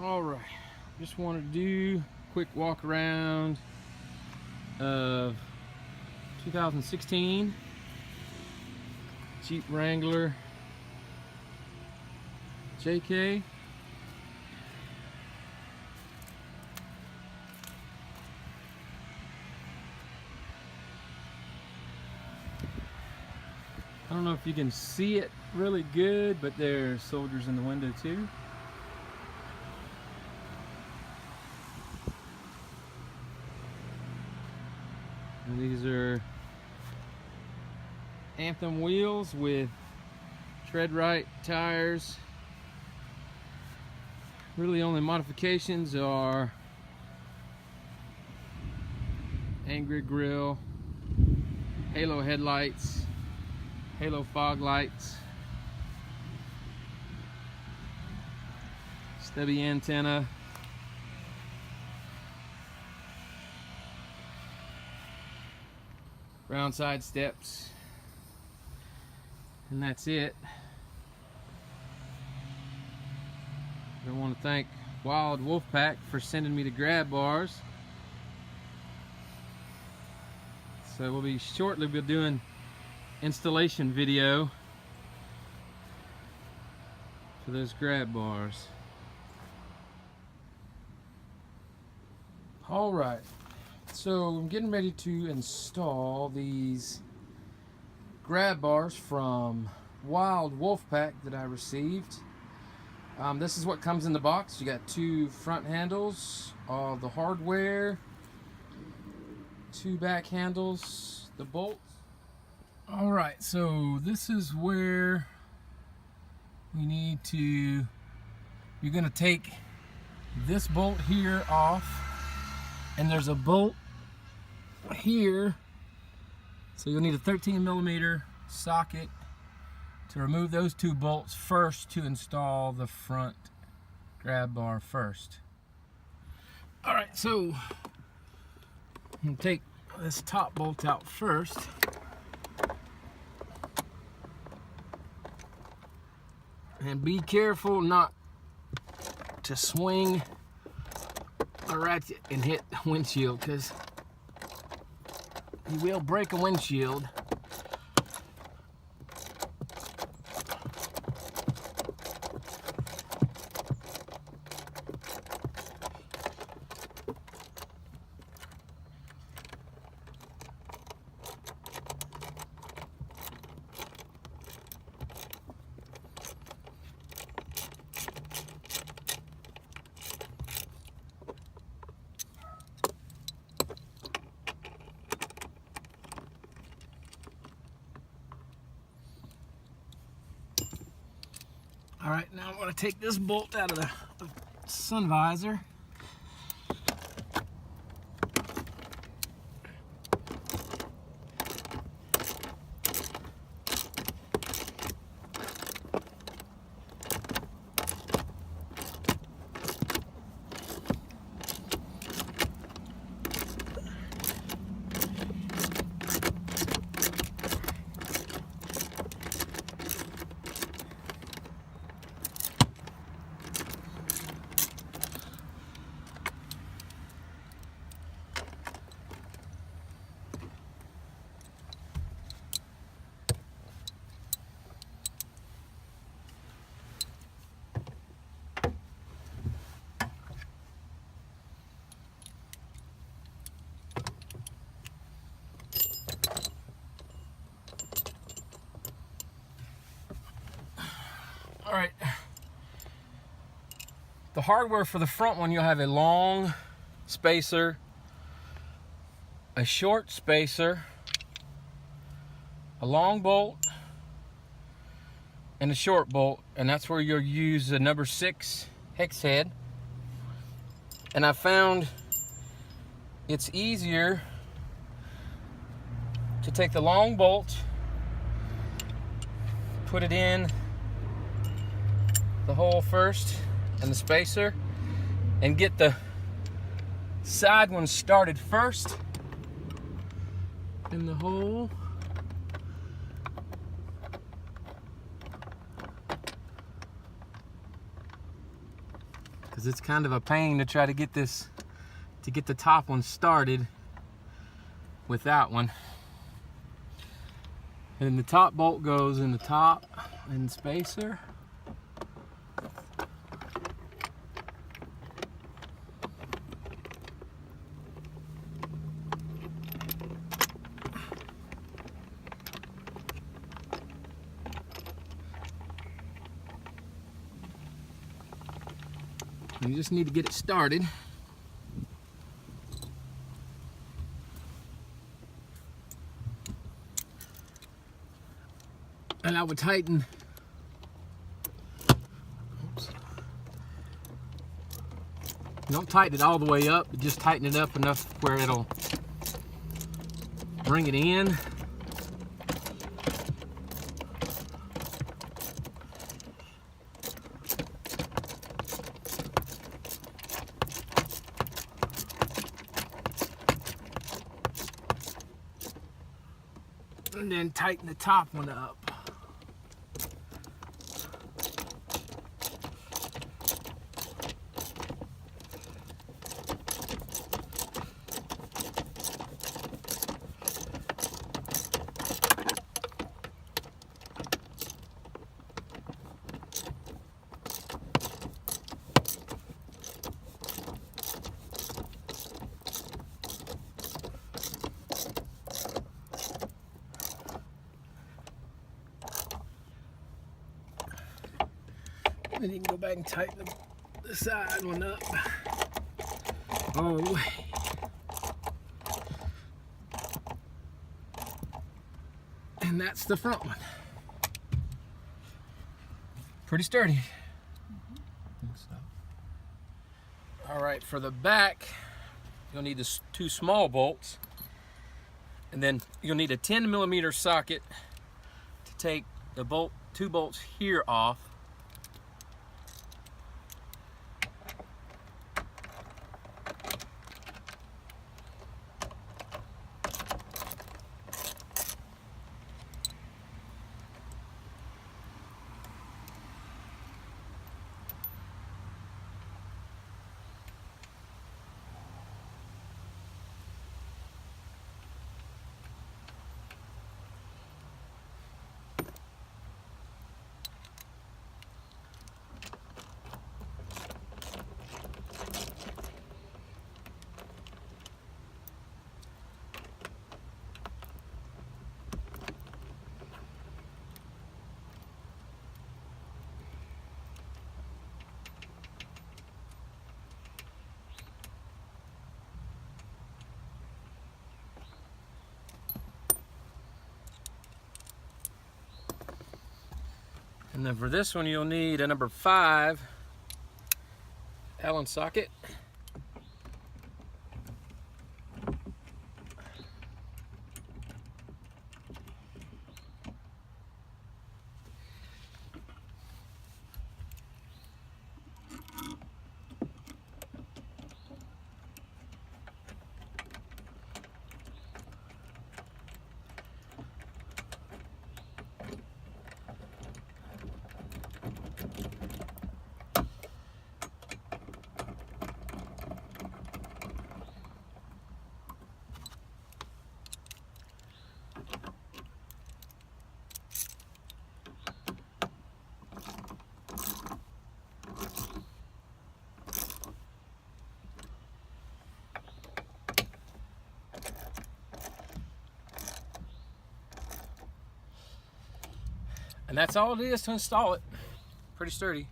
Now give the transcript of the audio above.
Alright, just wanted to do a quick walk around of 2016 Jeep Wrangler JK. I don't know if you can see it really good, but there's soldiers in the window too. And these are Anthem wheels with tread right tires. Really only modifications are Angry Grill, halo headlights, halo fog lights, stubby antenna, round side steps, and that's it. I want to thank Wild Wolfpack for sending me the grab bars. So we'll be shortly doing installation video for those grab bars. All right, so I'm getting ready to install these grab bars from Wild Wolfpack that I received. This is what comes in the box. You got two front handles, all the hardware, two back handles, the bolts. All right, so this is where we need to, you're gonna take this bolt here off, and there's a bolt here, so you'll need a 13mm socket to remove those two bolts first to install the front grab bar first. All right, so I'm gonna take this top bolt out first. And be careful not to swing a ratchet and hit the windshield, because you will break a windshield. All right, now I'm going to take this bolt out of the sun visor. All right, the hardware for the front one, you'll have a long spacer, a short spacer, a long bolt, and a short bolt, and that's where you'll use the number 6 hex head. And I found it's easier to take the long bolt, put it in the hole first and the spacer, and get the side one started first in the hole. because it's kind of a pain to try to get this, to get the top one started with that one. And the top bolt goes in the top and spacer. You just need to get it started. And I would tighten. Oops. Don't tighten it all the way up, but just tighten it up enough where it'll bring it in. And then tighten the top one up. Then you can go back and tighten the side one up all the way. And that's the front one. Pretty sturdy. All right, for the back, you'll need the 2 small bolts. And then you'll need a 10mm socket to take the 2 bolts here off. And then for this one, you'll need a number 5 Allen socket. And that's all it is to install it. Pretty sturdy.